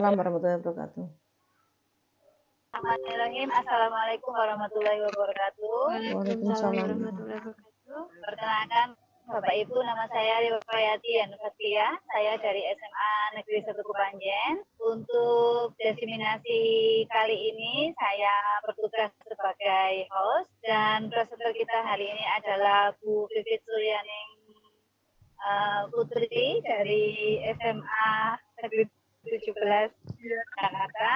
warahmatullahi wabarakatuh. Bismillahirrahmanirrahim. Assalamualaikum warahmatullahi wabarakatuh. Waalaikumsalam warahmatullahi wabarakatuh. Perkenalkan, Bapak Ibu, nama saya Riwayati Yanufatia. Saya dari SMA Negeri 1 Kepanjen. Untuk diseminasi kali ini, saya bertugas sebagai host dan presenter kita hari ini adalah Bu Vivit Suryaning Putri dari SMA Negeri 17 Jakarta.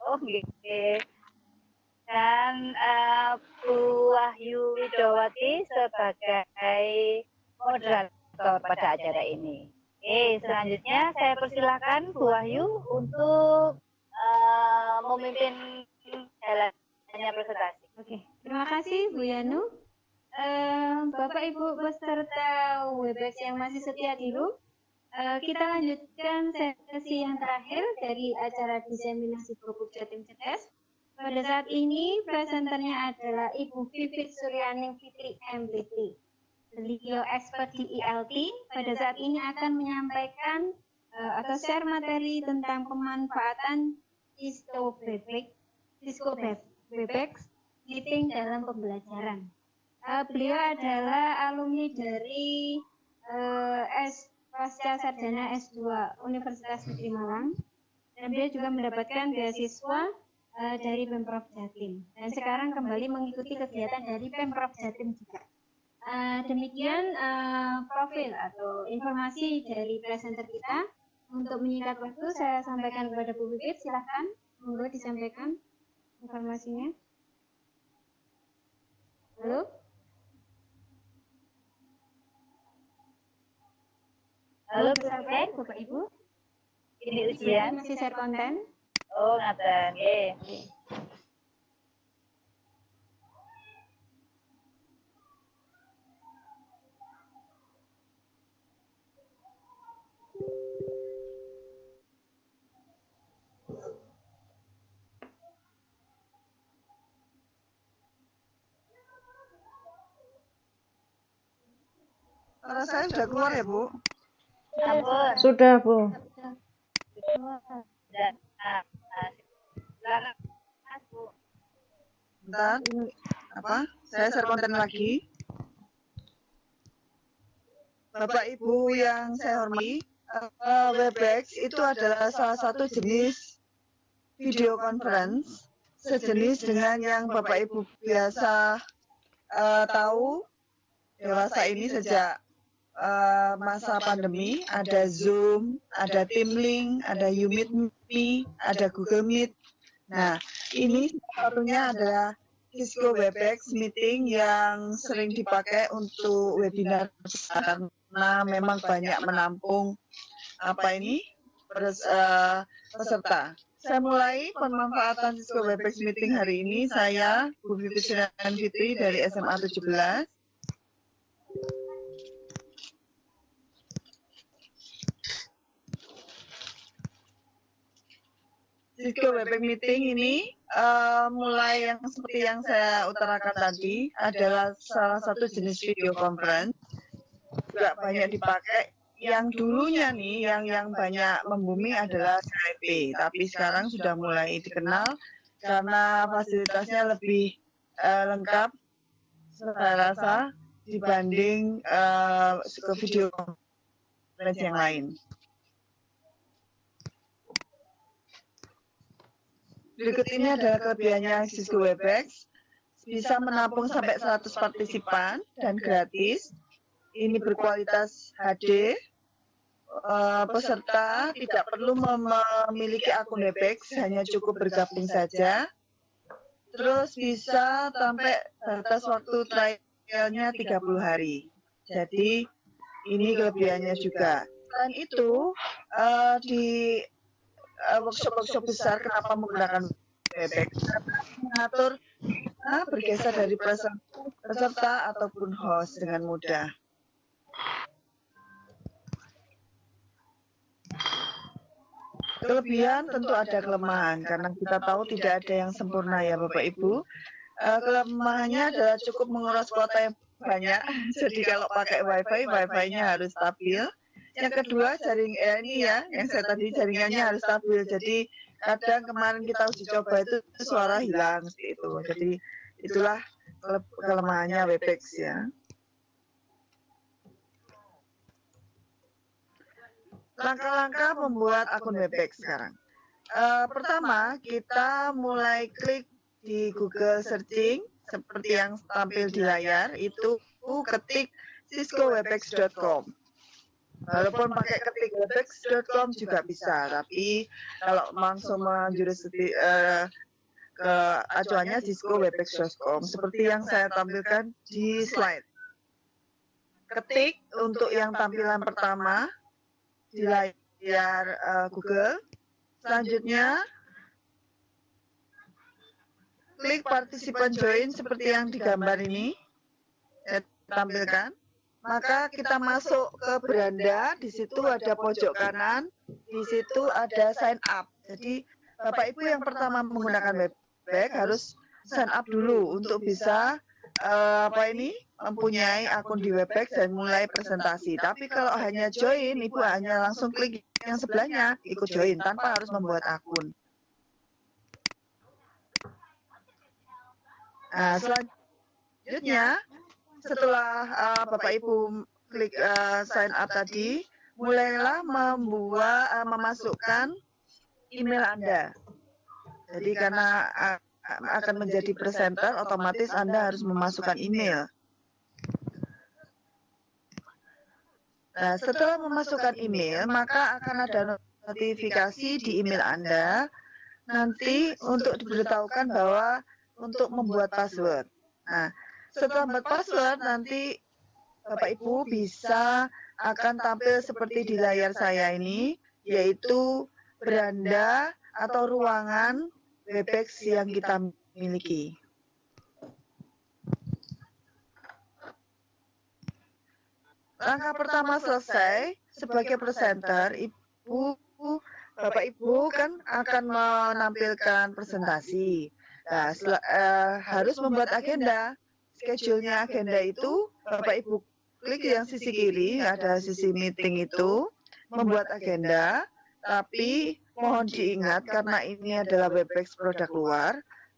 Oh, gitu. Dan Bu Wahyu Widowati sebagai moderator pada acara ini. Oke, selanjutnya saya persilahkan Bu Wahyu untuk memimpin jalannya presentasi. Oke, terima kasih Bu Yanu. Bapak Ibu peserta Webex yang masih setia di room, kita lanjutkan sesi yang terakhir dari acara diseminasi Gubuk Jatim Cerdas. Pada saat ini presenternya adalah Ibu Vivit Suryaning Fitri MPT. Beliau expert di ILT. Pada saat ini akan menyampaikan atau share materi tentang pemanfaatan Cisco Webex meeting dalam pembelajaran. Beliau adalah alumni dari Pasca Sarjana S2 Universitas Negeri Malang, dan beliau juga mendapatkan beasiswa dari Pemprov Jatim, dan sekarang kembali mengikuti kegiatan dari Pemprov Jatim juga. Demikian profil atau informasi dari presenter kita. Untuk menyingkat waktu, saya sampaikan kepada Bu Vivit. Silahkan, monggo disampaikan informasinya. Halo? Halo, Bapak Ibu. Ini ujian. Masih share konten. Oh, ngaten. Nggih. Suara saya sudah keluar ya, Bu? Ampun. Sudah, Bu. Silakan, Bu. Bentar. Apa? Saya share konten lagi. Bapak Ibu yang saya hormati, Webex itu adalah salah satu jenis video conference, sejenis dengan yang Bapak Ibu biasa tahu dewasa ini sejak masa pandemi. Ada Zoom, ada Teamlink, ada YouMeet, ada Google Meet. Nah, ini satunya adalah Cisco Webex Meeting yang sering dipakai untuk webinar karena memang banyak menampung peserta. Saya mulai pemanfaatan Cisco Webex Meeting hari ini. Saya Bu Vivit Suryaning Fitri dari SMA 17. Cisco Webex Meeting ini mulai yang seperti yang saya utarakan tadi adalah salah satu jenis video conference, juga banyak dipakai. Yang dulunya nih yang banyak membumi adalah Skype, tapi sekarang sudah mulai dikenal karena fasilitasnya lebih lengkap saya rasa dibanding video conference yang lain. Berikut ini adalah kelebihannya Cisco Webex, bisa menampung sampai 100 partisipan dan gratis. Ini berkualitas HD, peserta tidak perlu memiliki akun Webex, hanya cukup bergabung saja. Terus bisa sampai batas waktu trialnya 30 hari. Jadi ini kelebihannya juga. Selain itu, di workshop-workshop besar kenapa menggunakan Webex? Mengatur bergeser dari peserta ataupun host dengan mudah. Kelebihan tentu ada kelemahan, karena kita tahu tidak ada yang sempurna ya Bapak Ibu. Kelemahannya adalah cukup menguras kuota yang banyak, jadi kalau pakai wifi, wifi-nya harus stabil. Yang kedua ini ya, yang saya tadi jaringannya harus stabil. Jadi kadang kemarin kita uji coba itu suara hilang seperti itu. Jadi itulah kelemahannya Webex ya. Langkah-langkah membuat akun Webex sekarang. Pertama, kita mulai klik di Google searching seperti yang tampil di layar, itu ketik ciscowebex.com. Walaupun pakai ketik webex.com juga bisa, tapi kalau langsung menjurus ke acuannya ciscowebex.com seperti yang saya tampilkan di slide. Ketik untuk yang tampilan pertama di layar Google. Selanjutnya klik participant join seperti yang digambar ini saya tampilkan. Maka kita masuk ke beranda, di situ ada pojok kanan, di situ ada sign up. Jadi Bapak Ibu yang pertama menggunakan Webex harus sign up dulu untuk bisa mempunyai akun di Webex dan mulai presentasi. Tapi kalau hanya join, Ibu hanya langsung klik yang sebelahnya, ikut join tanpa harus membuat akun. Nah, selanjutnya setelah Bapak Ibu klik sign up tadi, mulailah memasukkan email Anda. Jadi karena akan menjadi presenter, otomatis Anda harus memasukkan email. Nah, setelah memasukkan email, maka akan ada notifikasi di email Anda nanti untuk diberitahukan bahwa untuk membuat password. Nah, setelah membuat password nanti Bapak Ibu bisa akan tampil seperti di layar saya ini, yaitu beranda atau ruangan Webex yang kita miliki. Langkah pertama selesai, sebagai presenter, Bapak Ibu kan akan menampilkan presentasi. Nah, harus membuat agenda. Schedule-nya agenda itu, Bapak Ibu klik yang sisi kiri, ada sisi meeting itu, membuat agenda, tapi mohon diingat karena ini adalah Webex produk luar,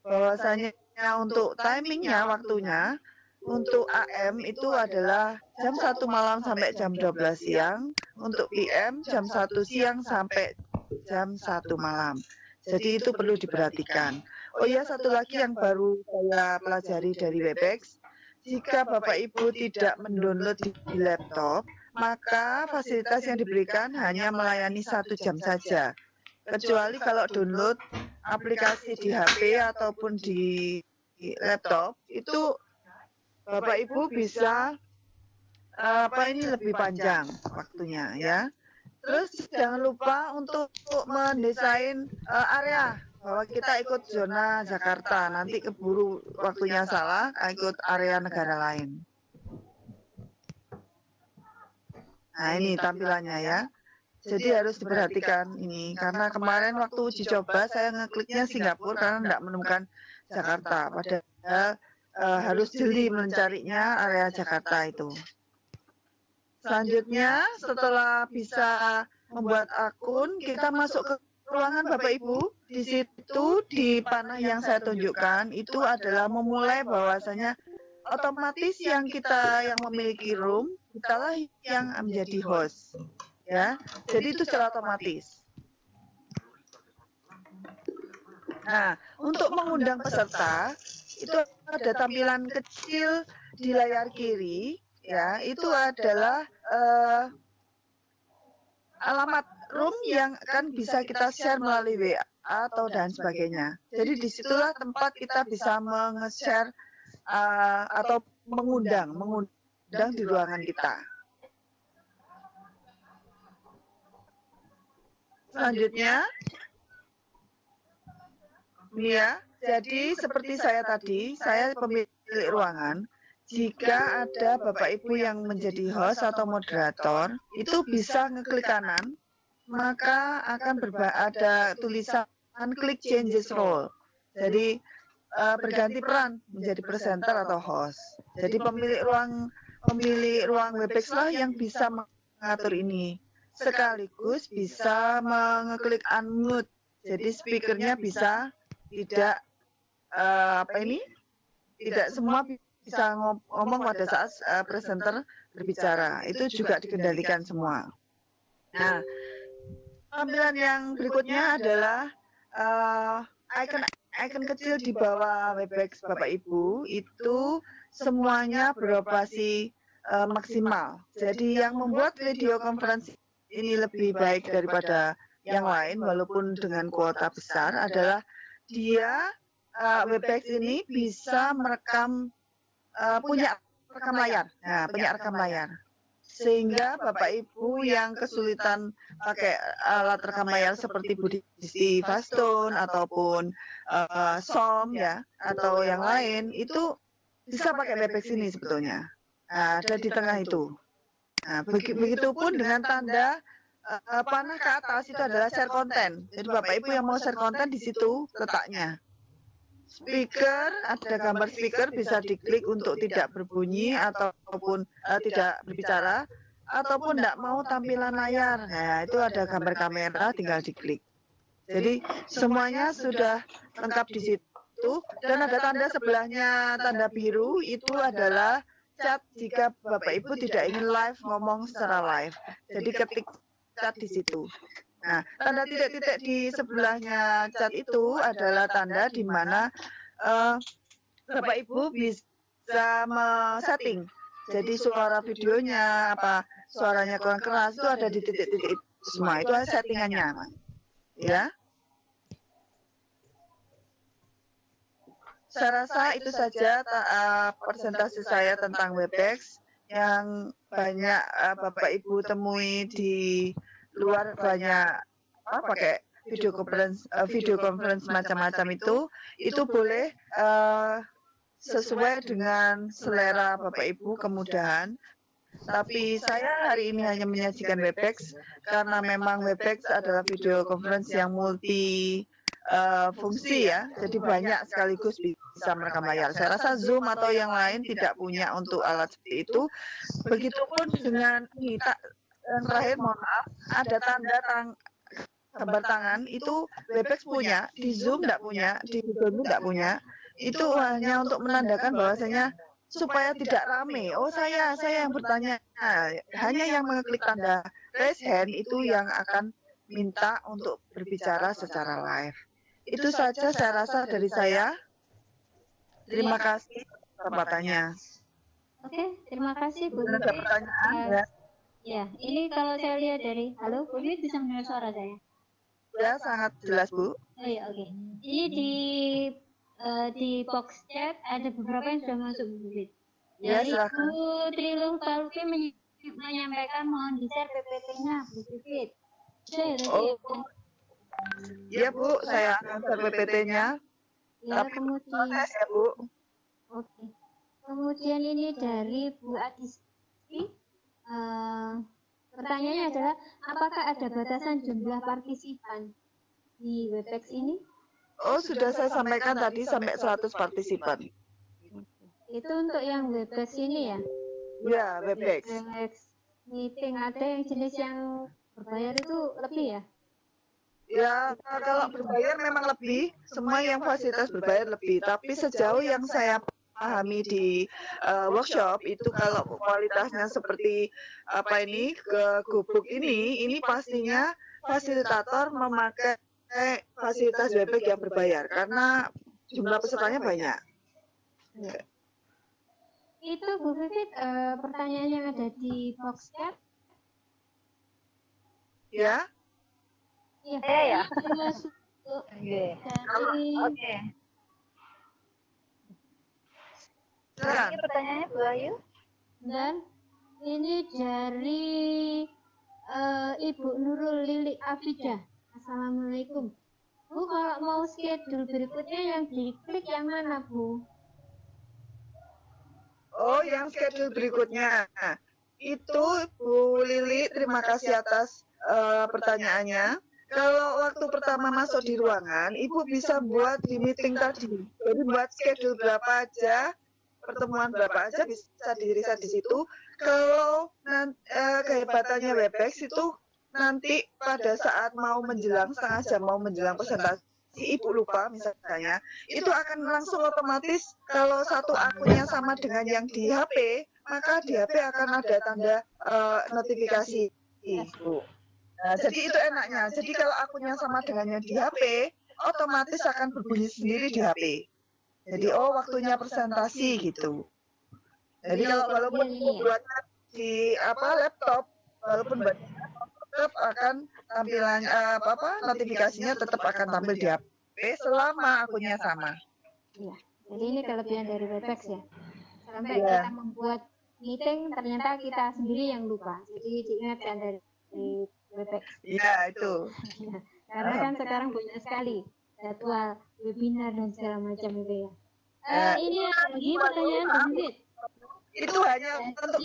bahwasanya untuk timingnya, waktunya, untuk AM itu adalah jam 1 malam sampai jam 12 siang, untuk PM jam 1 siang sampai jam 1 malam. Jadi itu perlu diperhatikan. Oh ya, satu lagi yang baru saya pelajari dari Webex, jika Bapak Ibu tidak mendownload di laptop, maka fasilitas yang diberikan hanya melayani 1 jam saja. Kecuali kalau download aplikasi di HP ataupun di laptop, itu Bapak Ibu bisa lebih panjang waktunya ya. Terus jangan lupa untuk mendesain area bahwa kita ikut zona Jakarta, nanti keburu waktunya salah, ikut area negara lain. Nah, ini tampilannya ya. Jadi harus diperhatikan ini, karena kemarin waktu uji coba saya ngekliknya Singapura karena tidak menemukan Jakarta, padahal harus jeli mencarinya area Jakarta itu. Selanjutnya, setelah bisa membuat akun, kita masuk ke ruangan Bapak Ibu. Di situ di panah yang saya tunjukkan itu adalah memulai bahwasanya otomatis yang memiliki room, kitalah yang menjadi host. Ya, jadi itu secara otomatis. Nah, untuk mengundang peserta itu ada tampilan kecil di layar kiri, ya, itu adalah alamat room yang kan bisa kita share melalui WA atau dan sebagainya. Jadi disitulah tempat kita bisa menge-share atau mengundang di ruangan kita. Selanjutnya, ya, jadi seperti saya tadi, saya pemilik ruangan. Jika ada Bapak Ibu yang menjadi host atau moderator, itu bisa ngeklik kanan, maka akan ada tulisan klik changes role. Jadi berganti peran menjadi presenter atau host. Jadi pemilik ruang Webex lah yang bisa mengatur ini. sekaligus bisa mengeklik unmute. Jadi speakernya bisa tidak tidak semua bisa ngomong pada saat presenter berbicara. Itu juga dikendalikan semua. Nah, tampilan yang berikutnya adalah icon kecil di bawah Webex Bapak Ibu itu semuanya beroperasi maksimal. Jadi yang membuat video conference ini lebih baik daripada yang lain walaupun dengan kuota besar adalah dia Webex ini bisa merekam punya rekam layar. Nah, punya rekam layar. Sehingga Bapak Ibu yang kesulitan pakai alat rekam layar seperti Budisti Fastone ataupun Som ya atau yang lain itu bisa pakai Webex ini sebetulnya. Nah, ada di tengah itu. Nah, begitupun dengan tanda panah ke atas itu adalah share konten. Jadi Bapak Ibu yang mau share konten di situ letaknya. Speaker, ada gambar speaker bisa diklik untuk tidak berbunyi ataupun tidak berbicara ataupun tidak mau tampilan layar. Nah, itu ada gambar kamera tinggal diklik. Jadi semuanya sudah lengkap di situ dan ada tanda sebelahnya tanda biru itu adalah chat jika Bapak Ibu tidak ingin live ngomong secara live. Jadi ketik chat di situ. Nah, tanda titik-titik di sebelahnya chat itu adalah tanda di mana Bapak Ibu bisa setting. Jadi suara videonya, suaranya kurang keras itu ada di titik-titik itu semua. Itu settingannya, ya. Saya rasa itu saja presentasi saya tentang Webex yang banyak Bapak Ibu temui di luar banyak pakai video conference macam-macam itu boleh sesuai dengan selera Bapak Ibu kemudahan. Tapi saya hari ini hanya menyajikan Webex karena memang Webex adalah video conference yang multi fungsi ya, jadi banyak sekaligus bisa merekam layar. Saya rasa Zoom atau yang lain tidak punya untuk alat seperti itu. Begitupun dengan ini yang terakhir, mohon maaf, ada tanda gambar tangan itu Webex punya, di Zoom tidak punya, di Google Meet tidak punya. Itu hanya untuk menandakan bahwasanya supaya tidak rame. Oh saya yang bertanya, hanya yang mengeklik tanda raise hand itu yang akan minta untuk berbicara secara live. Itu saja saya rasa dari saya. Terima kasih kesempatannya. Oke, terima kasih Bu. Ada pertanyaan ya? Ya, ini kalau saya lihat dari, halo Bu Bibit bisa mendengar suara saya? Ya, sangat jelas Bu. Oh iya, oke. Ini di box chat ada beberapa yang sudah masuk Bu Bibit. Ya, Dari silakan. Bu Triluh Palupi menyampaikan mohon di-share PPT-nya Bu Bibit. Oh, iya Bu, saya akan share PPT-nya. Ya, Tapi kemudian, proses ya Bu. oke. Kemudian ini dari Bu Adisti. Pertanyaannya adalah, apakah ada batasan jumlah partisipan di Webex ini? Oh, sudah saya sampaikan tadi sampai 100 partisipan. Itu untuk yang Webex ini ya? Ya, Webex. Webex meeting ada yang jenis yang berbayar itu lebih ya? Ya, kalau berbayar memang lebih, semua yang fasilitas berbayar lebih. Tapi sejauh yang saya pahami di workshop itu kalau kualitasnya seperti ke Gubuk ini pastinya fasilitator memakai fasilitas Webex yang berbayar karena jumlah pesertanya banyak. Ya. Itu Bu Vivit, pertanyaan yang ada di box chat. Ya. Ya. Iya, ini termasuk Oke. dari Oke. Silakan. Ini pertanyaannya Bu Ayu. dan ini dari Ibu Nurul Lili Afidah. Assalamualaikum. Bu, kalau mau schedule berikutnya yang diklik yang mana, Bu? Oh, yang schedule berikutnya. Itu Bu Lili, terima kasih atas pertanyaannya. Kalau waktu pertama masuk di ruangan, Ibu bisa buat di meeting tadi. Jadi buat schedule berapa aja, pertemuan berapa aja bisa di riset di situ. Kalau kehebatannya Webex itu nanti pada saat mau menjelang setengah jam mau menjelang presentasi ibu lupa misalnya, itu akan langsung otomatis kalau satu akunnya sama dengan yang di HP, maka di HP akan ada tanda notifikasi. Nah, jadi itu enaknya. Jadi kalau akunnya sama dengan yang di HP, otomatis akan berbunyi sendiri di HP. Jadi waktunya presentasi gitu. Jadi kalau walaupun buatnya di laptop, walaupun buat tetap akan tampilan notifikasinya tetap akan tampil di HP selama akunnya sama. Iya. Jadi ini kelebihan dari Webex ya. Sampai kita membuat meeting ternyata kita sendiri yang lupa. Jadi diingatkan dari Webex. Iya itu. Karena kan sekarang banyak sekali jadwal webinar dan segala macam itu ya. Ini ada lagi pertanyaan Bundit. Itu hanya untuk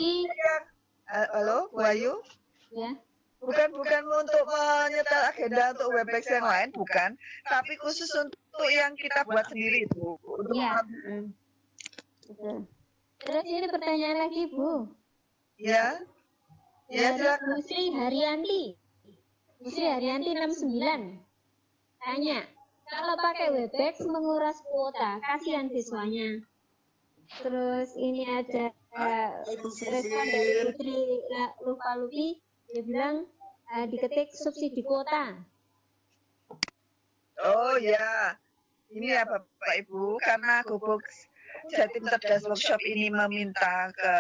halo, Bu Ayu? Ya. Bukan untuk menyetel agenda untuk Webex yang lain, bukan. Tapi khusus untuk yang kita buat sendiri itu. Iya. Terus ini pertanyaan lagi, Bu. Ya. Ya, silakan. Bu Sri Haryanti. Bu Sri Haryanti 69. Tanya, kalau pakai Webex menguras kuota, kasihan siswanya. Terus ini ada respon dari Putri Lupa-Lupi. Dia bilang diketik subsidi kuota. Oh ya, ini ya Bapak Ibu, karena Gubuk Jatim Cerdas Workshop ini meminta ke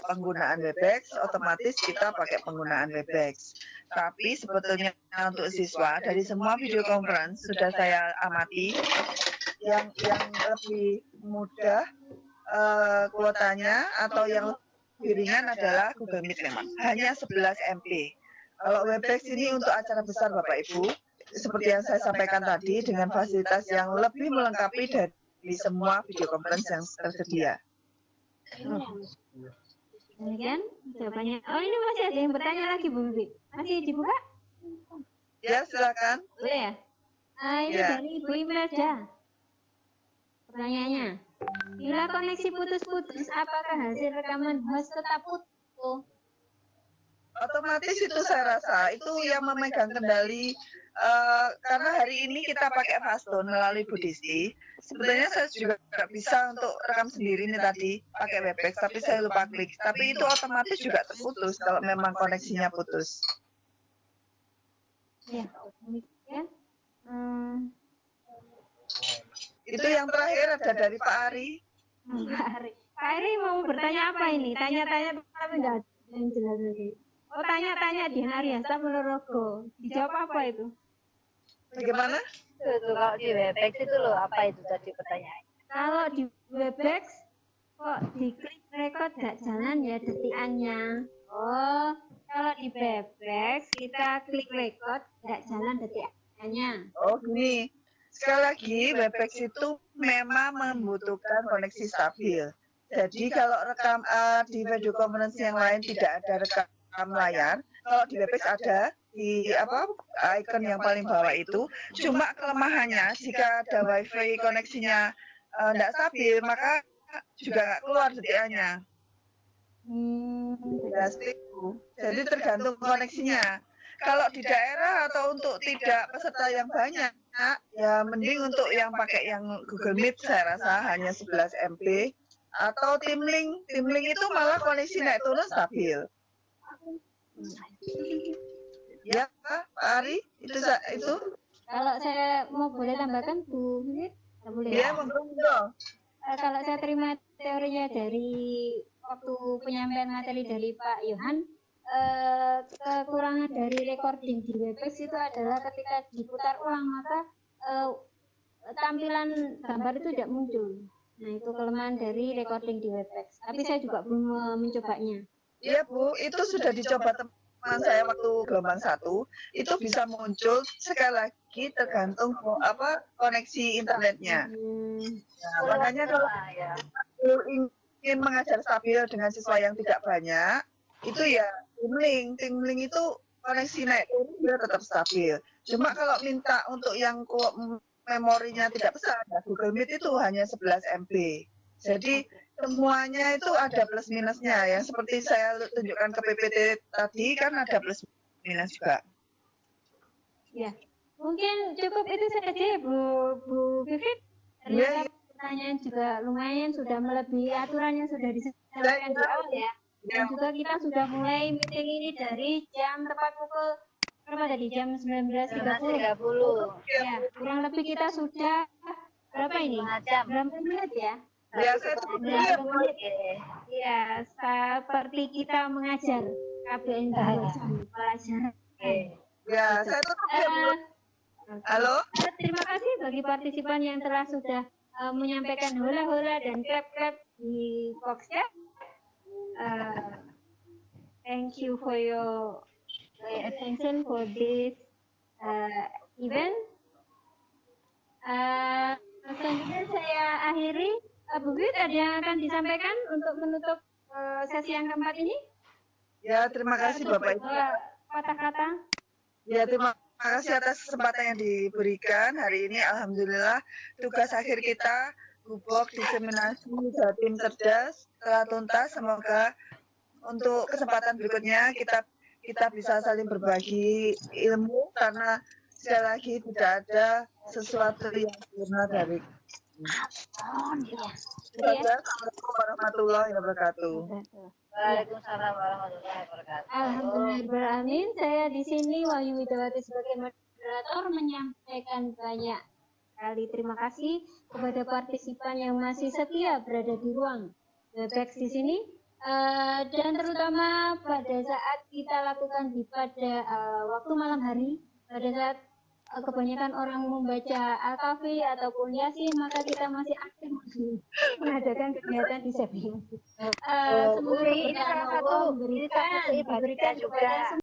penggunaan Webex, otomatis kita pakai penggunaan Webex. Tapi sebetulnya untuk siswa dari semua video conference sudah saya amati, yang lebih mudah kuotanya atau yang lebih ringan adalah Google Meet memang. Hanya 11 MB. Kalau Webex ini untuk acara besar Bapak Ibu, seperti yang saya sampaikan tadi, dengan fasilitas yang lebih melengkapi dari semua video conference yang tersedia. Demikian jawabannya. Oh ini masih ada yang bertanya lagi Bu Bibi. Masih dibuka? Ya silakan. Boleh ya? Ini dari Ibu Imelda. Pertanyaannya, bila koneksi putus-putus, apakah hasil rekaman host tetap utuh? Otomatis itu saya rasa itu yang memegang kendali, karena hari ini kita pakai Fastone melalui Bu Disti. Sebenarnya saya juga nggak bisa untuk rekam sendiri nih tadi pakai Webex, tapi saya lupa klik. Tapi itu otomatis juga terputus kalau memang koneksinya putus. Ya, demikian. Itu yang terakhir ada dari Pak Ari. Pak Ari mau bertanya apa ini? Tanya-tanya tapi nggak ada yang jelas lagi. Oh tanya-tanya di Hariasa Ponorogo. Dijawab apa itu? Bagaimana? Itu kalau di Webex itu loh, apa itu tadi pertanyaannya? Kalau di Webex kok diklik record gak jalan ya detikannya. Oh, kalau di Webex kita klik record gak jalan detikannya. Oh gini, sekali lagi Webex itu memang membutuhkan koneksi stabil. Jadi kalau rekam di video conference yang lain tidak ada rekam layar, kalau di Webex ada di icon yang paling bawah itu. Cuma kelemahannya jika ada wifi koneksinya tidak stabil, maka juga nggak keluar detikannya. Jadi tergantung koneksinya. Kalau di daerah atau untuk tidak peserta yang banyak, ya mending untuk yang pakai yang Google Meet saya rasa hanya 11 MB. Atau Tim Link itu malah koneksi naik turun stabil. Ya Pak Ari, itu. Kalau saya mau boleh tambahkan Bu, boleh ya? Ya, monggo. Kalau saya terima teorinya dari waktu penyampaian materi dari Pak Yohan, kekurangan dari recording di Webex itu adalah ketika diputar ulang maka tampilan gambar itu tidak muncul. Nah itu kelemahan dari recording di Webex. Tapi saya juga belum mencobanya. Iya Bu, itu sudah dicoba teman saya waktu gelombang 1, itu bisa muncul sekali lagi tergantung koneksi internetnya. Nah, makanya kalau ingin mengajar stabil dengan siswa yang tidak banyak, itu ya Tim Link itu koneksi naik turun dia tetap stabil. Cuma kalau minta untuk yang memorinya tidak besar, ya Google Meet itu hanya 11 MB. Jadi semuanya itu ada plus minusnya, yang seperti saya tunjukkan ke PPT tadi kan ada plus minus juga. Ya, mungkin cukup itu saja ya Bu Vivit. Iya, Ternyata pertanyaan juga lumayan sudah melebihi aturan yang sudah disampaikan di awal ya. Dan juga kita sudah mulai meeting ini dari jam tepat pukul berapa tadi? Jam 19.30. 19.30. Ya, kurang lebih kita sudah berapa ini? Setengah jam. Berapa menit ya? Ya, saya tutup dulu ya, Bu. Oke. Ya, seperti kita mengajar KBN pelajaran. Oke. Ya, saya tutup ya, Bu. Halo? Terima kasih bagi partisipan yang telah sudah menyampaikan hola-hola dan clap-clap di Foxchat. Thank you for your attention for this event. Selanjutnya saya akhiri. Bu Wit, ada yang akan disampaikan untuk menutup sesi yang keempat ini? Ya, terima kasih Bapak Ibu. Kata-kata. Ya, terima kasih atas kesempatan yang diberikan hari ini. Alhamdulillah, tugas akhir kita, Gubok diseminasi Jatim Cerdas, telah tuntas. Semoga untuk kesempatan berikutnya kita bisa saling berbagi ilmu, karena sekali lagi tidak ada sesuatu yang sempurna dari Assalamualaikum warahmatullahi wabarakatuh. Waalaikumsalam warahmatullahi wabarakatuh. Alhamdulillah, saya di sini Wahyu Widawati sebagai moderator menyampaikan banyak kali terima kasih kepada partisipan yang masih setia berada di ruang Webex di sini, dan terutama pada saat kita lakukan pada waktu malam hari, pada saat kebanyakan orang membaca Al-Kahfi ataupun Yasin, maka kita masih aktif mengadakan kegiatan di Semeru. Semoga ini salah satu memberikan juga